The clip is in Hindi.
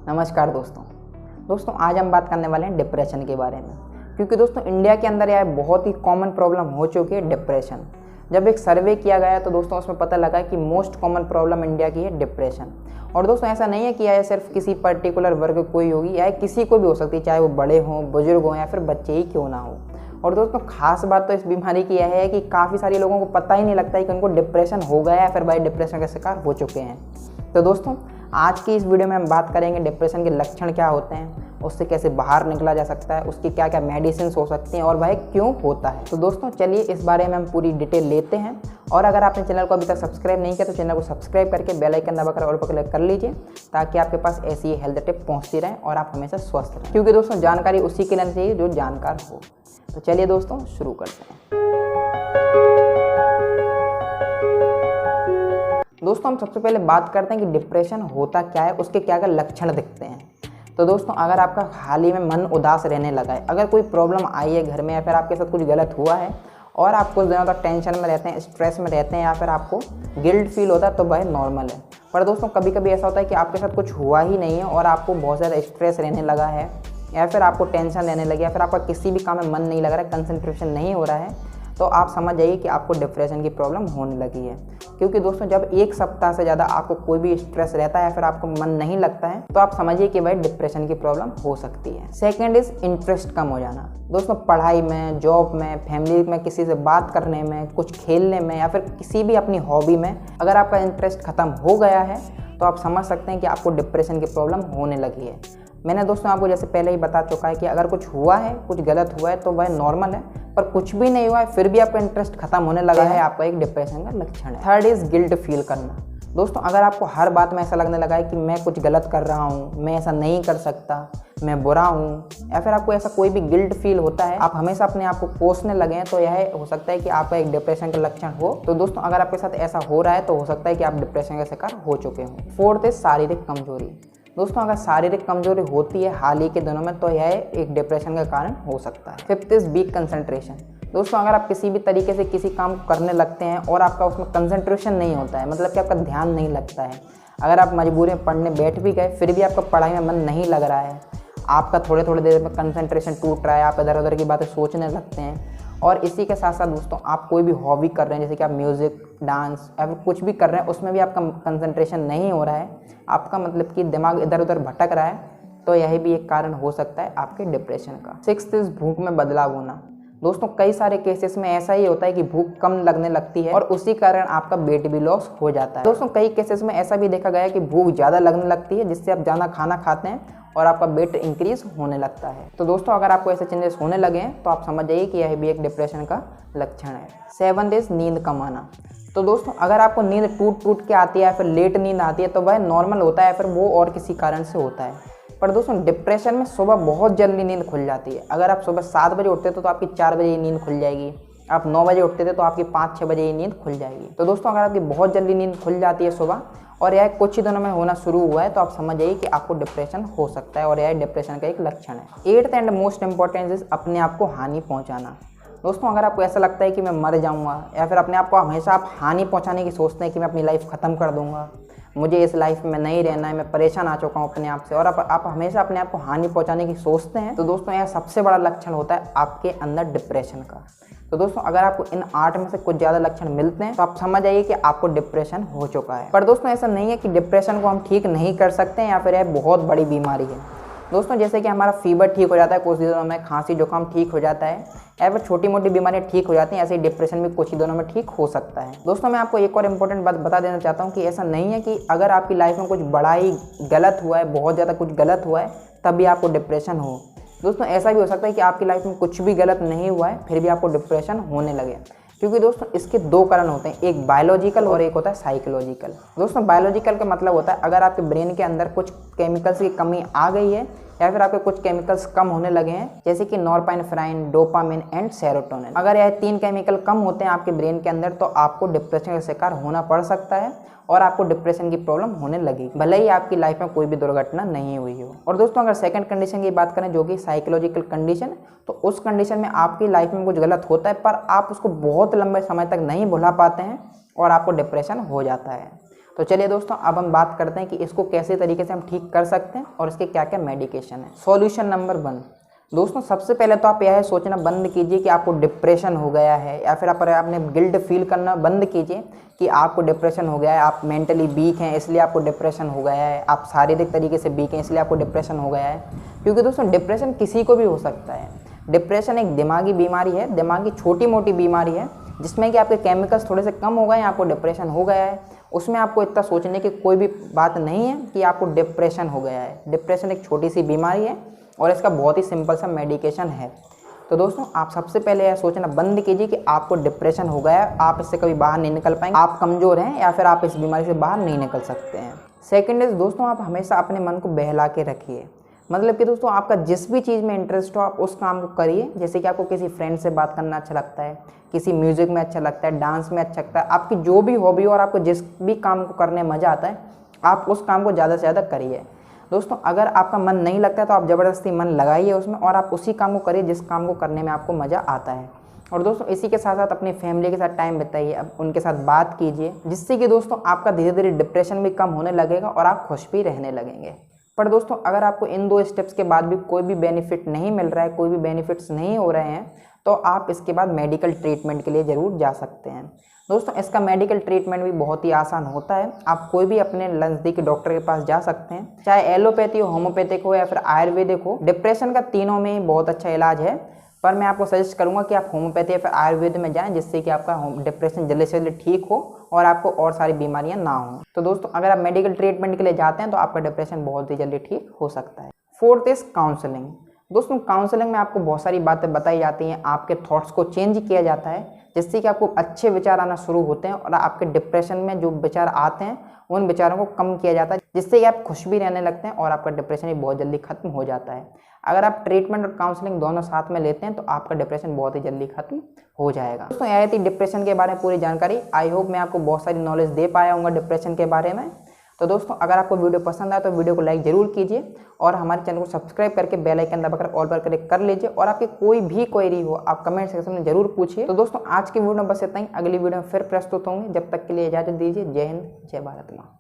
नमस्कार दोस्तों आज हम बात करने वाले हैं डिप्रेशन के बारे में, क्योंकि दोस्तों इंडिया के अंदर यह बहुत ही कॉमन प्रॉब्लम हो चुकी है डिप्रेशन। जब एक सर्वे किया गया तो दोस्तों उसमें पता लगा कि मोस्ट कॉमन प्रॉब्लम इंडिया की है डिप्रेशन। और दोस्तों ऐसा नहीं है कि यह सिर्फ किसी पर्टिकुलर वर्ग कोई होगी, यह किसी को भी हो सकती है, चाहे वो बड़े हों, बुजुर्ग हों या फिर बच्चे ही क्यों ना हो। और दोस्तों खास बात तो इस बीमारी की यह है कि काफ़ी सारे लोगों को पता ही नहीं लगता है कि उनको डिप्रेशन हो गया है, फिर भाई डिप्रेशन का शिकार हो चुके हैं। तो दोस्तों आज की इस वीडियो में हम बात करेंगे डिप्रेशन के लक्षण क्या होते हैं, उससे कैसे बाहर निकला जा सकता है, उसकी क्या क्या मेडिसिन हो सकती हैं और वह क्यों होता है। तो दोस्तों चलिए इस बारे में हम पूरी डिटेल लेते हैं। और अगर आपने चैनल को अभी तक सब्सक्राइब नहीं किया तो चैनल को सब्सक्राइब करके बेल आइकन दबाकर ऑल पर क्लिक कर लीजिए, ताकि आपके पास ऐसी हेल्थ टिप पहुँचती रहें और आप हमेशा स्वस्थ रहें, क्योंकि दोस्तों जानकारी उसी के लिए चाहिए जो जानकार हो। तो चलिए दोस्तों शुरू करते हैं। दोस्तों हम सबसे पहले बात करते हैं कि डिप्रेशन होता क्या है, उसके क्या क्या लक्षण दिखते हैं। तो दोस्तों अगर आपका हाल ही में मन उदास रहने लगा है, अगर कोई प्रॉब्लम आई है घर में या फिर आपके साथ कुछ गलत हुआ है और आप कुछ दिनों तक टेंशन में रहते हैं, स्ट्रेस में रहते हैं या फिर आपको गिल्ट फील होता है, तो वह नॉर्मल है। पर दोस्तों कभी कभी ऐसा होता है कि आपके साथ कुछ हुआ ही नहीं है और आपको बहुत ज़्यादा स्ट्रेस रहने लगा है या फिर आपको टेंशन रहने लगी या फिर आपका किसी भी काम में मन नहीं लग रहा है, कंसंट्रेशन नहीं हो रहा है, तो आप समझ जाइए कि आपको डिप्रेशन की प्रॉब्लम होने लगी है। क्योंकि दोस्तों जब एक सप्ताह से ज़्यादा आपको कोई भी स्ट्रेस रहता है या फिर आपको मन नहीं लगता है, तो आप समझिए कि भाई डिप्रेशन की प्रॉब्लम हो सकती है। सेकंड इज इंटरेस्ट कम हो जाना। दोस्तों पढ़ाई में, जॉब में, फैमिली में, किसी से बात करने में, कुछ खेलने में या फिर किसी भी अपनी हॉबी में अगर आपका इंटरेस्ट खत्म हो गया है, तो आप समझ सकते हैं कि आपको डिप्रेशन की प्रॉब्लम होने लगी है। मैंने दोस्तों आपको जैसे पहले ही बता चुका है कि अगर कुछ हुआ है, कुछ गलत हुआ है, तो वह नॉर्मल है, पर कुछ भी नहीं हुआ है फिर भी आपका इंटरेस्ट खत्म होने लगा है, आपका एक डिप्रेशन का लक्षण है। थर्ड इज गिल्ट फील करना। दोस्तों अगर आपको हर बात में ऐसा लगने लगा है कि मैं कुछ गलत कर रहा हूँ, मैं ऐसा नहीं कर सकता, मैं बुरा हूँ, या फिर आपको ऐसा कोई भी गिल्ट फील होता है, आप हमेशा अपने आप को कोसने लगे हैं, तो यह हो सकता है कि आपका एक डिप्रेशन का लक्षण हो। तो दोस्तों अगर आपके साथ ऐसा हो रहा है तो हो सकता है कि आप डिप्रेशन का शिकार हो चुके हो। फोर्थ इज शारीरिक कमजोरी। दोस्तों अगर शारीरिक कमजोरी होती है हाल ही के दिनों में, तो यह एक डिप्रेशन का कारण हो सकता है। Fifth is weak concentration. दोस्तों अगर आप किसी भी तरीके से किसी काम को करने लगते हैं और आपका उसमें कंसंट्रेशन नहीं होता है, मतलब कि आपका ध्यान नहीं लगता है, अगर आप मजबूरी में पढ़ने बैठ भी गए फिर भी आपका पढ़ाई में मन नहीं लग रहा है, आपका थोड़े थोड़े देर में कंसंट्रेशन टूट रहा है, आप इधर उधर की बातें सोचने लगते हैं, और इसी के साथ साथ दोस्तों आप कोई भी हॉबी कर रहे हैं, जैसे कि आप म्यूज़िक, डांस या फिर कुछ भी कर रहे हैं, उसमें भी आपका कंसंट्रेशन नहीं हो रहा है, आपका मतलब कि दिमाग इधर उधर भटक रहा है, तो यही भी एक कारण हो सकता है आपके डिप्रेशन का। सिक्स्थ इज भूख में बदलाव होना। दोस्तों कई सारे केसेस में ऐसा ही होता है कि भूख कम लगने लगती है और उसी कारण आपका वेट भी लॉस हो जाता है। दोस्तों कई केसेस में ऐसा भी देखा गया है कि भूख ज़्यादा लगने लगती है, जिससे आप ज़्यादा खाना खाते हैं और आपका वेट इंक्रीज होने लगता है। तो दोस्तों अगर आपको ऐसे चेंजेस होने लगे हैं तो आप समझ जाइए कि यह भी एक डिप्रेशन का लक्षण है। सेवंथ इज नींद कम आना। तो दोस्तों अगर आपको नींद टूट टूट के आती है या फिर लेट नींद आती है, तो वह नॉर्मल होता है, फिर वो और किसी कारण से होता है। पर दोस्तों डिप्रेशन में सुबह बहुत जल्दी नींद खुल जाती है। अगर आप सुबह 7 बजे उठते थे तो आपकी 4 बजे ही नींद खुल जाएगी, आप 9 बजे उठते थे तो आपकी 5-6 बजे ही नींद खुल जाएगी। तो दोस्तों अगर आपकी बहुत जल्दी नींद खुल जाती है सुबह और यह कुछ ही दिनों में होना शुरू हुआ है, तो आप समझ जाइए कि आपको डिप्रेशन हो सकता है और यह डिप्रेशन का एक लक्षण है। Eighth and most important is अपने आप को हानि पहुंचाना। दोस्तों अगर आपको ऐसा लगता है कि मैं मर जाऊंगा या फिर अपने आप को हमेशा आप हानि पहुंचाने की सोचते हैं कि मैं अपनी लाइफ ख़त्म कर दूंगा, मुझे इस लाइफ में नहीं रहना है, मैं परेशान आ चुका हूँ अपने आप से, और आप हमेशा अपने आप को हानि पहुंचाने की सोचते हैं, तो दोस्तों यह सबसे बड़ा लक्षण होता है आपके अंदर डिप्रेशन का। तो दोस्तों अगर आपको इन 8 में से कुछ ज़्यादा लक्षण मिलते हैं तो आप समझ जाइए कि आपको डिप्रेशन हो चुका है। पर दोस्तों ऐसा नहीं है कि डिप्रेशन को हम ठीक नहीं कर सकते हैं या फिर यह बहुत बड़ी बीमारी है। दोस्तों जैसे कि हमारा फीवर ठीक हो जाता है कुछ दिनों में, खांसी जुकाम ठीक हो जाता है, या फिर छोटी मोटी बीमारियां ठीक हो जाती हैं, ऐसे ही डिप्रेशन भी कुछ ही दिनों में ठीक हो सकता है। दोस्तों मैं आपको एक और इम्पोर्टेंट बात बता देना चाहता हूं कि ऐसा नहीं है कि अगर आपकी लाइफ में कुछ बड़ा ही गलत हुआ है, बहुत ज़्यादा कुछ गलत हुआ है, तभी आपको डिप्रेशन हो। दोस्तों ऐसा भी हो सकता है कि आपकी लाइफ में कुछ भी गलत नहीं हुआ है फिर भी आपको डिप्रेशन होने लगे, क्योंकि दोस्तों इसके 2 कारण होते हैं, एक बायोलॉजिकल और एक होता है साइकोलॉजिकल। दोस्तों बायोलॉजिकल का मतलब होता है अगर आपके ब्रेन के अंदर कुछ केमिकल्स की कमी आ गई है या फिर आपके कुछ केमिकल्स कम होने लगे हैं, जैसे कि नॉरपेनेफ्राइन, डोपामिन एंड सेरोटोनिन। अगर यह 3 केमिकल कम होते हैं आपके ब्रेन के अंदर, तो आपको डिप्रेशन का शिकार होना पड़ सकता है और आपको डिप्रेशन की प्रॉब्लम होने लगेगी, भले ही आपकी लाइफ में कोई भी दुर्घटना नहीं हुई हो। और दोस्तों अगर सेकंड कंडीशन की बात करें जो कि साइकोलॉजिकल कंडीशन, तो उस कंडीशन में आपकी लाइफ में कुछ गलत होता है पर आप उसको बहुत लंबे समय तक नहीं भुला पाते हैं और आपको डिप्रेशन हो जाता है। तो चलिए दोस्तों, अब हम बात करते हैं कि इसको कैसे तरीके से हम ठीक कर सकते हैं और इसके क्या क्या मेडिकेशन है। सॉल्यूशन नंबर 1, दोस्तों सबसे पहले तो आप यह सोचना बंद कीजिए कि आपको डिप्रेशन हो गया है, या फिर आपने गिल्ट फील करना बंद कीजिए कि आपको डिप्रेशन हो गया है, आप मेंटली वीक हैं इसलिए आपको डिप्रेशन हो गया है, आप शारीरिक तरीके से वीक हैं इसलिए आपको डिप्रेशन हो गया है। क्योंकि दोस्तों डिप्रेशन किसी को भी हो सकता है। डिप्रेशन एक दिमागी बीमारी है, दिमागी छोटी मोटी बीमारी है जिसमें कि आपके केमिकल्स थोड़े से कम हो गए हैं, आपको डिप्रेशन हो गया है। उसमें आपको इतना सोचने की कोई भी बात नहीं है कि आपको डिप्रेशन हो गया है। डिप्रेशन एक छोटी सी बीमारी है और इसका बहुत ही सिंपल सा मेडिकेशन है। तो दोस्तों आप सबसे पहले यह सोचना बंद कीजिए कि आपको डिप्रेशन हो गया है, आप इससे कभी बाहर नहीं निकल पाएंगे, आप कमज़ोर हैं या फिर आप इस बीमारी से बाहर नहीं निकल सकते हैं। सेकेंड इज दोस्तों, आप हमेशा अपने मन को बहला के रखिए। मतलब कि दोस्तों आपका जिस भी चीज़ में इंटरेस्ट हो आप उस काम को करिए। जैसे कि आपको किसी फ्रेंड से बात करना अच्छा लगता है, किसी म्यूज़िक में अच्छा लगता है, डांस में अच्छा लगता है, आपकी जो भी हॉबी हो और आपको जिस भी काम को करने में मज़ा आता है आप उस काम को ज़्यादा से ज़्यादा करिए। दोस्तों अगर आपका मन नहीं लगता है तो आप ज़बरदस्ती मन लगाइए उसमें और आप उसी काम को करिए जिस काम को करने में आपको मज़ा आता है। और दोस्तों इसी के साथ साथ अपनी फैमिली के साथ टाइम बिताइए, अब उनके साथ बात कीजिए, जिससे कि दोस्तों आपका धीरे धीरे डिप्रेशन भी कम होने लगेगा और आप खुश भी रहने लगेंगे। पर दोस्तों अगर आपको इन 2 स्टेप्स के बाद भी कोई भी बेनिफिट नहीं मिल रहा है, कोई भी बेनिफिट्स नहीं हो रहे हैं, तो आप इसके बाद मेडिकल ट्रीटमेंट के लिए ज़रूर जा सकते हैं। दोस्तों इसका मेडिकल ट्रीटमेंट भी बहुत ही आसान होता है। आप कोई भी अपने नज़दीकी डॉक्टर के पास जा सकते हैं, चाहे एलोपैथी हो, होम्योपैथिक हो या फिर आयुर्वेदिक हो। डिप्रेशन का तीनों में ही बहुत अच्छा इलाज है, पर मैं आपको सजेस्ट करूंगा कि आप होम्योपैथी या फिर आयुर्वेद में जाएं, जिससे कि आपका डिप्रेशन जल्दी से जल्दी ठीक हो और आपको और सारी बीमारियां ना हो। तो दोस्तों अगर आप मेडिकल ट्रीटमेंट के लिए जाते हैं तो आपका डिप्रेशन बहुत ही जल्दी ठीक हो सकता है। Fourth is counselling. दोस्तों काउंसलिंग में आपको बहुत सारी बातें बताई जाती हैं, आपके थॉट्स को चेंज किया जाता है, जिससे कि आपको अच्छे विचार आना शुरू होते हैं और आपके डिप्रेशन में जो विचार आते हैं उन विचारों को कम किया जाता है, जिससे कि आप खुश भी रहने लगते हैं और आपका डिप्रेशन भी बहुत जल्दी खत्म हो जाता है। अगर आप ट्रीटमेंट और काउंसलिंग दोनों साथ में लेते हैं तो आपका डिप्रेशन बहुत ही जल्दी खत्म हो जाएगा। दोस्तों यह थी डिप्रेशन के बारे में पूरी जानकारी। आई होप मैं आपको बहुत सारी नॉलेज दे पाया हूँ डिप्रेशन के बारे में। तो दोस्तों अगर आपको वीडियो पसंद आए तो वीडियो को लाइक जरूर कीजिए और हमारे चैनल को सब्सक्राइब करके बेल आइकन दबाकर ऑल पर क्लिक कर लीजिए। और आपकी कोई भी क्वेरी हो आप कमेंट सेक्शन में जरूर पूछिए। तो दोस्तों आज की वीडियो में बस इतना ही, अगली वीडियो में फिर प्रस्तुत होंगे। जब तक के लिए इजाजत दीजिए। जय हिंद, जय भारत माँ।